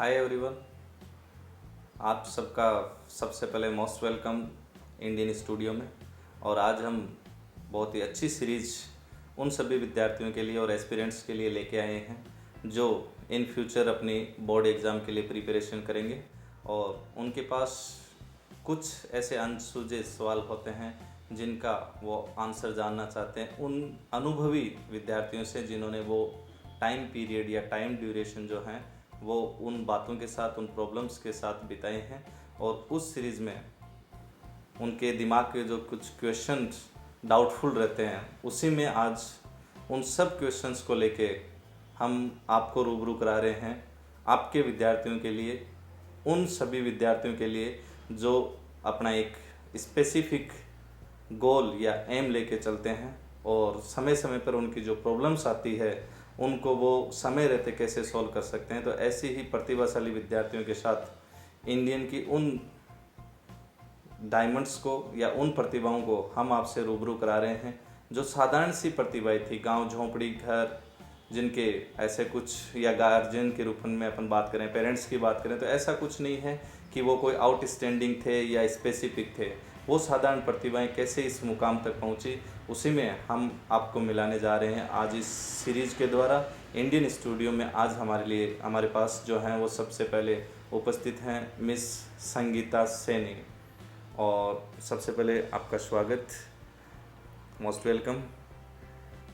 Hi everyone. आप सबका सबसे पहले मोस्ट वेलकम इंडियन स्टूडियो में। और आज हम बहुत ही अच्छी सीरीज उन सभी विद्यार्थियों के लिए और एस्पिरेंट्स के लिए लेके आए हैं जो इन फ्यूचर अपनी बोर्ड एग्ज़ाम के लिए प्रिपरेशन करेंगे और उनके पास कुछ ऐसे अनसुलझे सवाल होते हैं जिनका वो आंसर जानना चाहते हैं उन अनुभवी विद्यार्थियों से जिन्होंने वो टाइम पीरियड या टाइम ड्यूरेशन जो है वो उन बातों के साथ उन प्रॉब्लम्स के साथ बिताए हैं। और उस सीरीज़ में उनके दिमाग के जो कुछ क्वेश्चंस डाउटफुल रहते हैं उसी में आज उन सब क्वेश्चंस को लेके हम आपको रूबरू करा रहे हैं, आपके विद्यार्थियों के लिए, उन सभी विद्यार्थियों के लिए जो अपना एक स्पेसिफिक गोल या एम लेके चलते हैं और समय समय पर उनकी जो प्रॉब्लम्स आती है उनको वो समय रहते कैसे सॉल्व कर सकते हैं। तो ऐसे ही प्रतिभाशाली विद्यार्थियों के साथ इंडियन की उन डायमंड्स को या उन प्रतिभाओं को हम आपसे रूबरू करा रहे हैं जो साधारण सी प्रतिभाएं थी, गांव झोंपड़ी घर, जिनके ऐसे कुछ या गार्जियन के रूप में अपन बात करें, पेरेंट्स की बात करें तो ऐसा कुछ नहीं है कि वो कोई आउटस्टैंडिंग थे या स्पेसिफिक थे। वो साधारण प्रतिभाएं कैसे इस मुकाम तक पहुंची उसी में हम आपको मिलाने जा रहे हैं आज इस सीरीज के द्वारा। इंडियन स्टूडियो में आज हमारे पास जो हैं वो सबसे पहले उपस्थित हैं मिस संगीता सैनी। और सबसे पहले आपका स्वागत, मोस्ट वेलकम।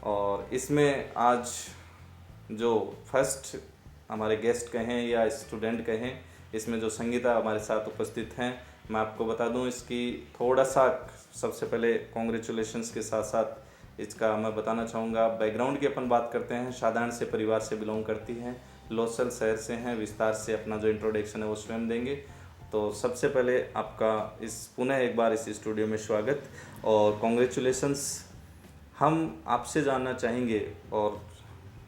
और इसमें आज जो फर्स्ट हमारे गेस्ट कहें या स्टूडेंट कहें, इसमें जो संगीता हमारे साथ उपस्थित हैं, मैं आपको बता दूं इसकी थोड़ा सा सबसे पहले कॉन्ग्रेचुलेशंस के साथ साथ इसका मैं बताना चाहूँगा बैकग्राउंड की अपन बात करते हैं। साधारण से परिवार से बिलोंग करती हैं, लोसल शहर से हैं। विस्तार से अपना जो इंट्रोडक्शन है वो स्वयं देंगे। तो सबसे पहले आपका इस पुनः एक बार इस स्टूडियो में स्वागत और कॉन्ग्रेचुलेशंस। हम आपसे जानना चाहेंगे और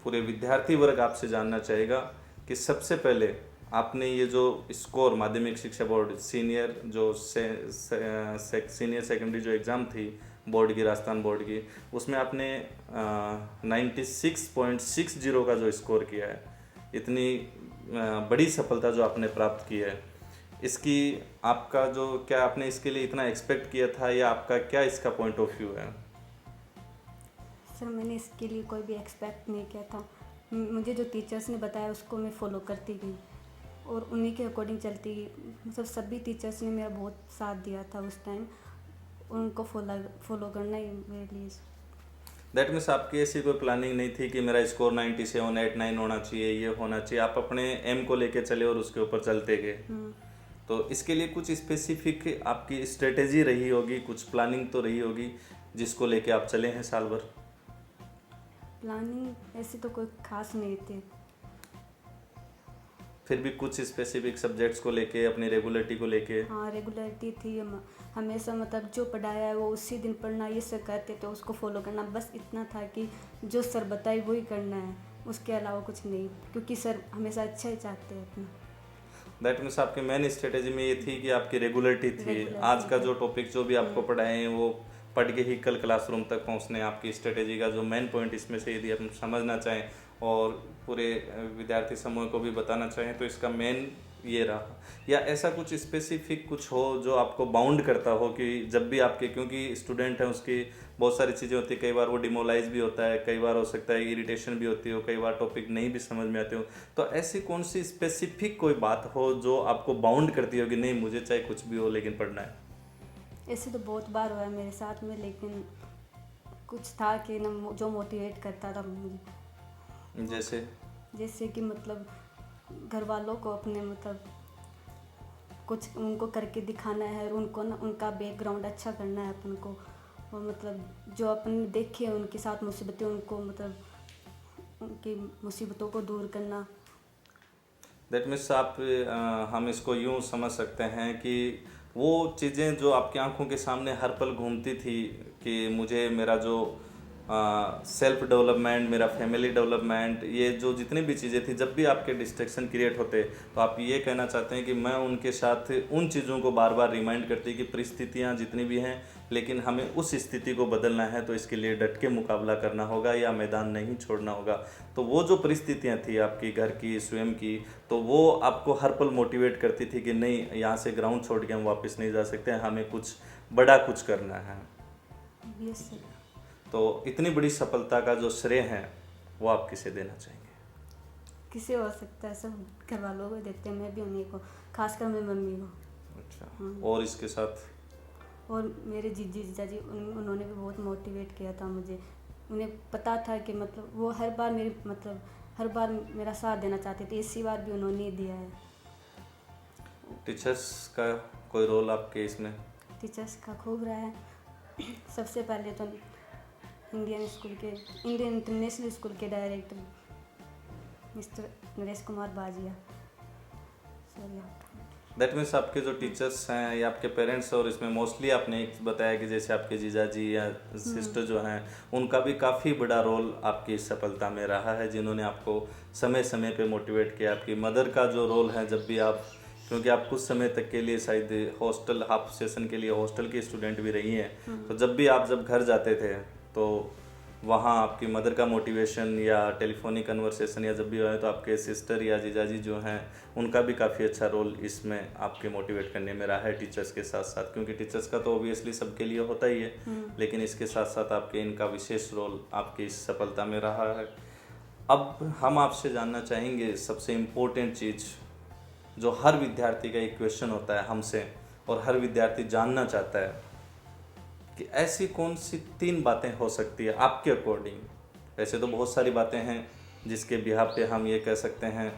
पूरे विद्यार्थी वर्ग आपसे जानना चाहेगा कि सबसे पहले आपने ये जो स्कोर माध्यमिक शिक्षा बोर्ड सीनियर जो सीनियर सेकेंडरी जो एग्ज़ाम थी बोर्ड की, राजस्थान बोर्ड की, उसमें आपने 96.60 का जो स्कोर किया है, इतनी बड़ी सफलता जो आपने प्राप्त की है, इसकी आपका जो क्या आपने इसके लिए इतना एक्सपेक्ट किया था या आपका क्या इसका पॉइंट ऑफ व्यू है? सर, मैंने इसके लिए कोई भी एक्सपेक्ट नहीं किया था। मुझे जो टीचर्स ने बताया उसको मैं फ़ॉलो करती गई और उन्हीं के अकॉर्डिंग चलती गई। मतलब सभी टीचर्स ने मेरा बहुत साथ दिया था उस टाइम, उनको फॉलो करना ही मेरे लिए। दैट मीन्स आपकी ऐसी कोई प्लानिंग नहीं थी कि मेरा स्कोर 97 89 होना चाहिए, ये होना चाहिए, आप अपने एम को लेके चले और उसके ऊपर चलते गए। तो इसके लिए कुछ स्पेसिफिक आपकी स्ट्रेटेजी रही होगी, कुछ प्लानिंग तो रही होगी जिसको लेके आप चले हैं साल भर? प्लानिंग ऐसी तो कोई खास नहीं थी, फिर भी कुछ स्पेसिफिक सब्जेक्ट्स को लेके, अपनी रेगुलरिटी को लेके। हाँ, रेगुलरिटी थी। हमेशा मतलब जो पढ़ाया है वो उसी दिन पढ़ना, ये सर कहते तो उसको फॉलो करना, बस इतना था कि जो सर बताए वही करना है, उसके अलावा कुछ नहीं, क्योंकि सर हमेशा अच्छा ही चाहते हैं अपना। दैट मीन्स आपकी मेन स्ट्रेटेजी में ये थी कि आपकी रेगुलरिटी थी। आज का जो टॉपिक जो भी आपको पढ़ाए हैं वो पढ़ के ही कल क्लासरूम तक पहुंचने, आपकी स्ट्रेटेजी का जो मेन पॉइंट इसमें से यदि हम समझना चाहें और पूरे विद्यार्थी समूह को भी बताना चाहें तो इसका मेन ये रहा। या ऐसा कुछ स्पेसिफिक कुछ हो जो आपको बाउंड करता हो कि जब भी आपके, क्योंकि स्टूडेंट है उसकी बहुत सारी चीज़ें होती है, कई बार वो डिमोलाइज भी होता है, कई बार हो सकता है इरिटेशन भी होती हो, कई बार टॉपिक नहीं भी समझ में आते हो, तो ऐसी कौन सी स्पेसिफिक कोई बात हो जो आपको बाउंड करती हो कि नहीं मुझे चाहे कुछ भी हो लेकिन पढ़ना है? ऐसे तो बहुत बार हुआ है मेरे साथ में, लेकिन कुछ था कि न जो मोटिवेट करता था मुझे। जैसे कि मतलब घर वालों को अपने मतलब कुछ उनको करके दिखाना है और उनको ना उनका बैकग्राउंड अच्छा करना है अपन को, और मतलब जो अपन देखे उनके साथ मुसीबतें, उनको मतलब उनकी मुसीबतों को दूर करना। दैट मीन्स आप हम इसको यूँ समझ सकते हैं कि वो चीज़ें जो आपकी आंखों के सामने हर पल घूमती थी कि मुझे मेरा जो सेल्फ डेवलपमेंट, मेरा फैमिली डेवलपमेंट, ये जो जितनी भी चीज़ें थी, जब भी आपके डिस्ट्रैक्शन क्रिएट होते तो आप ये कहना चाहते हैं कि मैं उनके साथ उन चीज़ों को बार बार रिमाइंड करती कि परिस्थितियाँ जितनी भी हैं लेकिन हमें उस स्थिति को बदलना है तो इसके लिए डट के मुकाबला करना होगा या मैदान नहीं छोड़ना होगा। तो वो जो परिस्थितियाँ थी आपकी घर की, स्वयं की, तो वो आपको हर पल मोटिवेट करती थी कि नहीं, यहाँ से ग्राउंड छोड़ के हम वापस नहीं जा सकते, हमें कुछ बड़ा कुछ करना है। Yes sir. तो इतनी बड़ी सफलता का जो श्रेय है वो आप किसे देना चाहेंगे? किसे हो सकता है, सब घर वालों को देते हैं, मैं भी उन्हीं को, खासकर मेरी मम्मी को। अच्छा। हाँ। और इसके साथ और मेरे जीजा जी उन्होंने भी बहुत मोटिवेट किया था मुझे। उन्हें पता था कि मतलब वो हर बार मेरा साथ देना चाहते थे, इसी बार भी उन्होंने दिया है। टीचर्स का कोई रोल आपके इसमें? टीचर्स का खूब रहा है। सबसे पहले तो इंडियन इंटरनेशनल स्कूल के director mister Naresh Kumar Bajiya. That means आपके जो टीचर्स हैं या आपके पेरेंट्स, और इसमें मोस्टली आपने एक बताया कि जैसे आपके जीजा जी या सिस्टर जो हैं, उनका भी काफ़ी बड़ा रोल आपकी इस सफलता में रहा है, जिन्होंने आपको समय समय पे मोटिवेट किया। आपकी मदर का जो रोल है, जब भी आप, क्योंकि आप कुछ समय तक के लिए शायद हॉस्टल, हाफ सेशन के लिए हॉस्टल की स्टूडेंट भी रही हैं, तो जब घर जाते थे तो वहाँ आपकी मदर का मोटिवेशन या टेलीफोनिक कन्वर्सेशन या जब भी आए, तो आपके सिस्टर या जीजाजी जो हैं, उनका भी काफ़ी अच्छा रोल इसमें आपके मोटिवेट करने में रहा है टीचर्स के साथ साथ। क्योंकि टीचर्स का तो ऑब्वियसली सबके लिए होता ही है, लेकिन इसके साथ साथ आपके इनका विशेष रोल आपकी इस सफलता में रहा है। अब हम आपसे जानना चाहेंगे सबसे इम्पोर्टेंट चीज़, जो हर विद्यार्थी का एक क्वेश्चन होता है हमसे, और हर विद्यार्थी जानना चाहता है कि ऐसी कौन सी 3 बातें हो सकती है आपके अकॉर्डिंग। वैसे तो बहुत सारी बातें हैं जिसके बिहाफ पे हम ये कह सकते हैं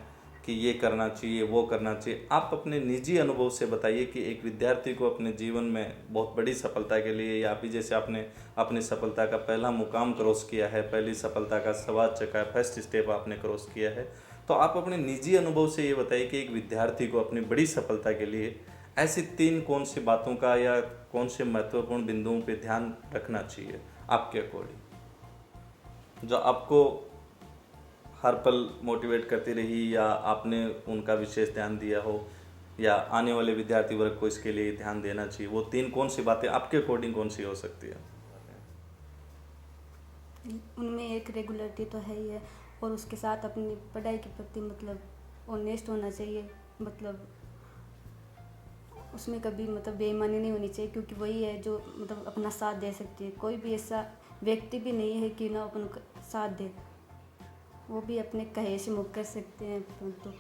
कि ये करना चाहिए, वो करना चाहिए। आप अपने निजी अनुभव से बताइए कि एक विद्यार्थी को अपने जीवन में बहुत बड़ी सफलता के लिए, या अभी जैसे आपने अपनी सफलता का पहला मुकाम क्रॉस किया है, पहली सफलता का सवाद चखा, फर्स्ट स्टेप आपने क्रॉस किया है, तो आप अपने निजी अनुभव से ये बताइए कि एक विद्यार्थी को अपनी बड़ी सफलता के लिए ऐसी 3 कौन सी बातों का या कौन से महत्वपूर्ण बिंदुओं पे ध्यान रखना चाहिए आपके अकॉर्डिंग, जो आपको हर पल मोटिवेट करती रही, या आपने उनका विशेष ध्यान दिया हो, या आने वाले विद्यार्थी वर्ग को इसके लिए ध्यान देना चाहिए। वो 3 कौन सी बातें आपके अकॉर्डिंग कौन सी हो सकती है? उनमें एक रेगुलरिटी तो है ही है, और उसके साथ अपनी पढ़ाई के प्रति मतलब ऑनेस्ट होना चाहिए, मतलब उसमें कभी मतलब बेईमानी नहीं होनी चाहिए, क्योंकि वही है जो मतलब अपना साथ दे सकती है। कोई भी ऐसा व्यक्ति भी नहीं है कि ना अपन साथ दे, वो भी अपने कहे से मुख कर सकते हैं। तो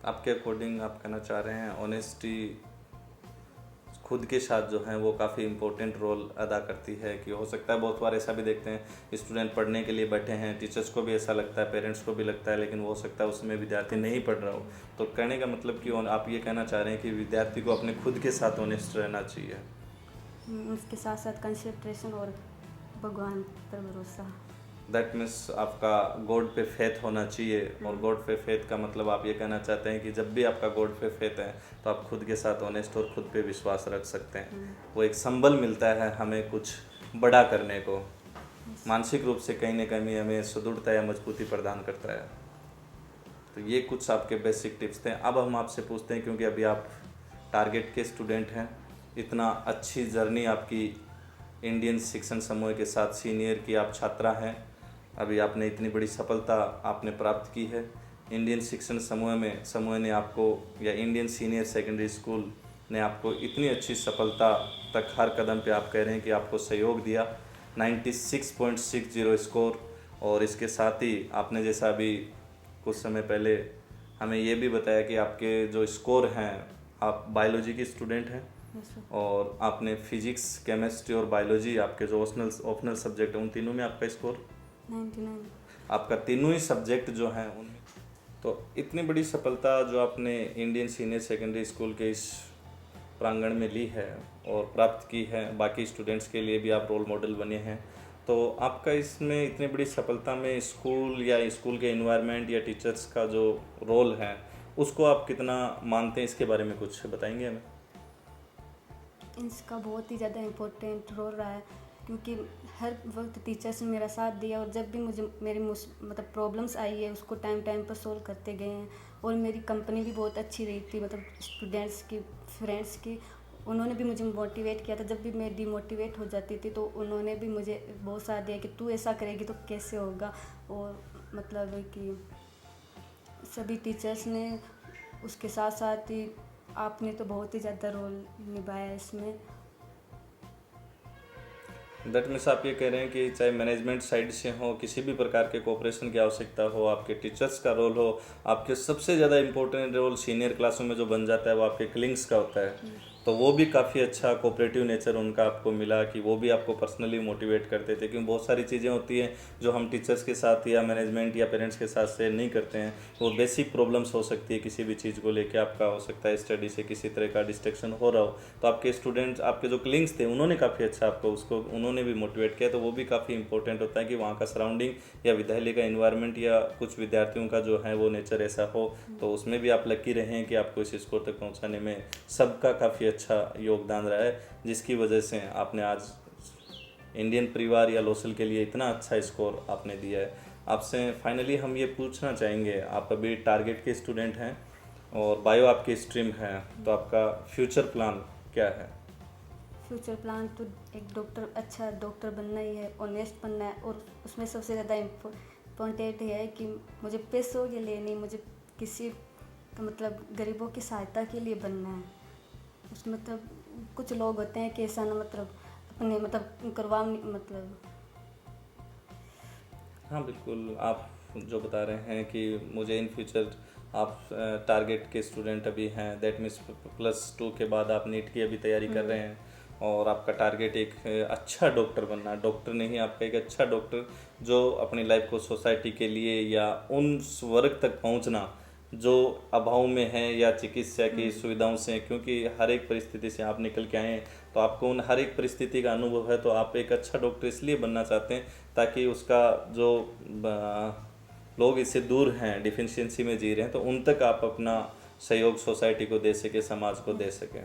आपके अकॉर्डिंग आप कहना चाह रहे हैं ऑनेस्टी खुद के साथ जो है वो काफ़ी इम्पोर्टेंट रोल अदा करती है। कि हो सकता है बहुत बार ऐसा भी देखते हैं, स्टूडेंट पढ़ने के लिए बैठे हैं, टीचर्स को भी ऐसा लगता है, पेरेंट्स को भी लगता है, लेकिन हो सकता है उसमें विद्यार्थी नहीं पढ़ रहा हो। तो कहने का मतलब कि आप ये कहना चाह रहे हैं कि विद्यार्थी को अपने खुद के साथ ऑनेस्ट रहना चाहिए। उसके साथ साथ कंसंट्रेशन और भगवान पर भरोसा। दैट मीन्स आपका गॉड पे फेथ होना चाहिए। और गॉड पे फेथ का मतलब आप ये कहना चाहते हैं कि जब भी आपका गॉड पे फेथ है तो आप खुद के साथ ऑनेस्ट और खुद पे विश्वास रख सकते हैं। वो एक संबल मिलता है हमें कुछ बड़ा करने को, मानसिक रूप से कहीं ना कहीं हमें सुदृढ़ता या मजबूती प्रदान करता है। तो ये कुछ आपके बेसिक टिप्स थे। अब हम आपसे पूछते हैं, क्योंकि अभी आप टारगेट के स्टूडेंट हैं, इतना अच्छी जर्नी आपकी इंडियन शिक्षण समूह के साथ सीनियर की आप छात्रा हैं, अभी आपने इतनी बड़ी सफलता आपने प्राप्त की है। इंडियन शिक्षण समूह ने आपको, या इंडियन सीनियर सेकेंडरी स्कूल ने आपको इतनी अच्छी सफलता तक हर कदम पे आप कह रहे हैं कि आपको सहयोग दिया, 96.60 स्कोर। और इसके साथ ही आपने जैसा अभी कुछ समय पहले हमें ये भी बताया कि आपके जो स्कोर हैं, आप बायोलॉजी की स्टूडेंट हैं, और आपने फिजिक्स, केमिस्ट्री और बायोलॉजी, आपके जो ऑप्शनल सब्जेक्ट हैं, उन तीनों में आपका स्कोर 99। आपका तीनों ही सब्जेक्ट जो हैं उनमें। तो इतनी बड़ी सफलता जो आपने इंडियन सीनियर सेकेंडरी स्कूल के इस प्रांगण में ली है और प्राप्त की है, बाकी स्टूडेंट्स के लिए भी आप रोल मॉडल बने हैं। तो आपका इसमें इतनी बड़ी सफलता में स्कूल या स्कूल के इन्वायरमेंट या टीचर्स का जो रोल है उसको आप कितना मानते हैं, इसके बारे में कुछ बताएंगे हमें? इसका बहुत ही ज़्यादा इम्पोर्टेंट रोल रहा है, क्योंकि हर वक्त टीचर्स ने मेरा साथ दिया, और जब भी मुझे मेरी मतलब प्रॉब्लम्स आई है उसको टाइम टाइम पर सोल्व करते गए हैं। और मेरी कंपनी भी बहुत अच्छी रही थी, मतलब स्टूडेंट्स की, फ्रेंड्स की, उन्होंने भी मुझे मोटिवेट किया था। जब भी मैं डिमोटिवेट हो जाती थी तो उन्होंने भी मुझे बहुत साथ दिया कि तू ऐसा करेगी तो कैसे होगा। और मतलब कि सभी टीचर्स ने, उसके साथ साथ ही आपने तो बहुत ही ज़्यादा रोल निभाया इसमें। दैट मीन्स आप ये कह रहे हैं कि चाहे मैनेजमेंट साइड से हो, किसी भी प्रकार के कोऑपरेशन की आवश्यकता हो, आपके टीचर्स का रोल हो, आपके सबसे ज़्यादा इम्पोर्टेंट रोल सीनियर क्लासों में जो बन जाता है वो आपके क्लिंग्स का होता है। तो वो भी काफ़ी अच्छा कोऑपरेटिव नेचर उनका आपको मिला कि वो भी आपको पर्सनली मोटिवेट करते थे, क्योंकि बहुत सारी चीज़ें होती हैं जो हम टीचर्स के साथ या मैनेजमेंट या पेरेंट्स के साथ शेयर नहीं करते हैं। वो बेसिक प्रॉब्लम्स हो सकती है, किसी भी चीज़ को लेके आपका हो सकता है स्टडी से किसी तरह का डिस्ट्रैक्शन हो रहा हो, तो आपके स्टूडेंट्स, आपके जो क्लिंग्स थे, उन्होंने काफ़ी अच्छा आपको उसको उन्होंने भी मोटिवेट किया। तो वो भी काफ़ी इंपॉर्टेंट होता है कि वहाँ का सराउंडिंग या विद्यालय का इन्वायरमेंट या कुछ विद्यार्थियों का जो है वो नेचर ऐसा हो। तो उसमें भी आप लकी रहे हैं कि आपको इस स्कोर तक पहुँचाने में सबका काफ़ी अच्छा योगदान रहा है, जिसकी वजह से आपने आज इंडियन परिवार या लोसल के लिए इतना अच्छा स्कोर आपने दिया है। आपसे फाइनली हम ये पूछना चाहेंगे, आप अभी टारगेट के स्टूडेंट हैं और बायो आपकी स्ट्रीम है, तो आपका फ्यूचर प्लान क्या है? फ्यूचर प्लान तो एक डॉक्टर, अच्छा डॉक्टर बनना ही है, ऑनेस्ट बनना है। और उसमें सबसे ज़्यादा इम्पोर्टेंट ये है कि मुझे पैसों के लिए नहीं, मुझे किसी तो मतलब गरीबों की सहायता के लिए बनना है। उस मतलब कुछ लोग होते हैं कि ऐसा ना मतलब अपने मतलब करवा मतलब। हाँ बिल्कुल, आप जो बता रहे हैं कि मुझे इन फ्यूचर आप टारगेट के स्टूडेंट अभी हैं, दैट मीन्स +2 के बाद आप नीट की अभी तैयारी कर रहे हैं और आपका टारगेट एक अच्छा डॉक्टर बनना। डॉक्टर नहीं, आपका एक अच्छा डॉक्टर जो अपनी लाइफ को सोसाइटी के लिए या उन वर्ग तक पहुंचना जो अभाव में है या चिकित्सा की सुविधाओं से, क्योंकि हर एक परिस्थिति से आप निकल के आए हैं तो आपको उन हर एक परिस्थिति का अनुभव है। तो आप एक अच्छा डॉक्टर इसलिए बनना चाहते हैं ताकि उसका जो लोग इससे दूर हैं, डिफिशियंसी में जी रहे हैं, तो उन तक आप अपना सहयोग सोसाइटी को दे सके, समाज को दे सकें,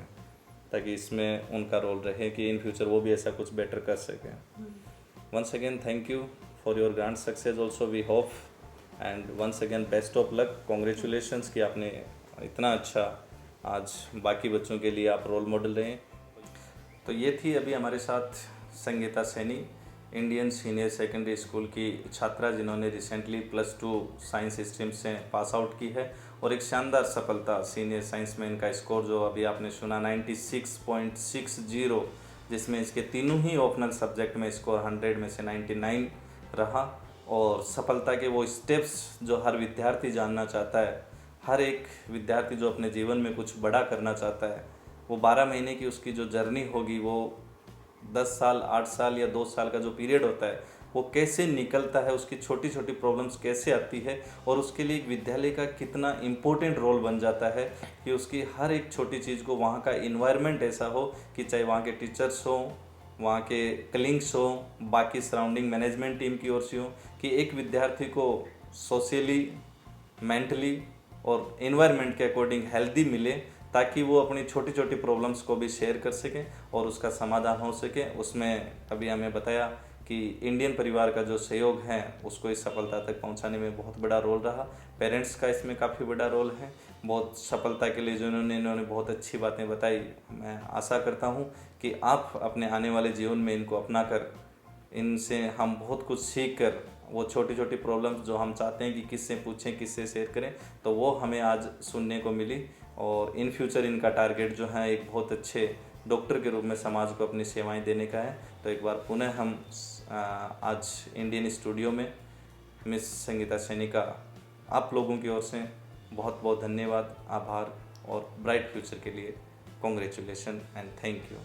ताकि इसमें उनका रोल रहे कि इन फ्यूचर वो भी ऐसा कुछ बेटर कर सकें। Once again thank you for your grand success also, we hope, and once again best of luck, congratulations कि आपने इतना अच्छा आज बाकी बच्चों के लिए आप रोल मॉडल रहे। तो ये थी अभी हमारे साथ Sangeeta Saini, Indian senior secondary school की छात्रा जिन्होंने रिसेंटली +2 साइंस स्ट्रीम से पास आउट की है और एक शानदार सफलता सीनियर साइंस में इनका स्कोर जो अभी आपने सुना 96.60, जिसमें इसके तीनों ही ऑप्शनल सब्जेक्ट में स्कोर 100 में से 99 रहा। और सफलता के वो स्टेप्स जो हर विद्यार्थी जानना चाहता है, हर एक विद्यार्थी जो अपने जीवन में कुछ बड़ा करना चाहता है, वो 12 महीने की उसकी जो जर्नी होगी, वो 10 साल 8 साल या 2 साल का जो पीरियड होता है वो कैसे निकलता है, उसकी छोटी छोटी प्रॉब्लम्स कैसे आती है और उसके लिए एक विद्यालय का कितना इम्पोर्टेंट रोल बन जाता है कि उसकी हर एक छोटी चीज़ को, वहाँ का इन्वायरमेंट ऐसा हो कि चाहे वहाँ के टीचर्स हों, वहाँ के कलीग्स हों, बाकी सराउंडिंग मैनेजमेंट टीम की ओर से हो, कि एक विद्यार्थी को सोशली, मेंटली और इन्वायरमेंट के अकॉर्डिंग हेल्दी मिले, ताकि वो अपनी छोटी छोटी प्रॉब्लम्स को भी शेयर कर सकें और उसका समाधान हो सके। उसमें अभी हमें बताया कि इंडियन परिवार का जो सहयोग है उसको इस सफलता तक पहुंचाने में बहुत बड़ा रोल रहा, पेरेंट्स का इसमें काफ़ी बड़ा रोल है। बहुत सफलता के लिए जो इन्होंने बहुत अच्छी बातें बताई, मैं आशा करता हूं कि आप अपने आने वाले जीवन में इनको अपना कर, इनसे हम बहुत कुछ सीख कर वो छोटी छोटी प्रॉब्लम्स जो हम चाहते हैं कि किससे पूछें, किससे शेयर करें, तो वो हमें आज सुनने को मिली। और इन फ्यूचर इनका टारगेट जो है एक बहुत अच्छे डॉक्टर के रूप में समाज को अपनी सेवाएं देने का है। तो एक बार पुनः हम आज इंडियन स्टूडियो में मिस संगीता सैनी का आप लोगों की ओर से बहुत बहुत धन्यवाद, आभार और ब्राइट फ्यूचर के लिए कॉन्ग्रेचुलेशन एंड थैंक यू।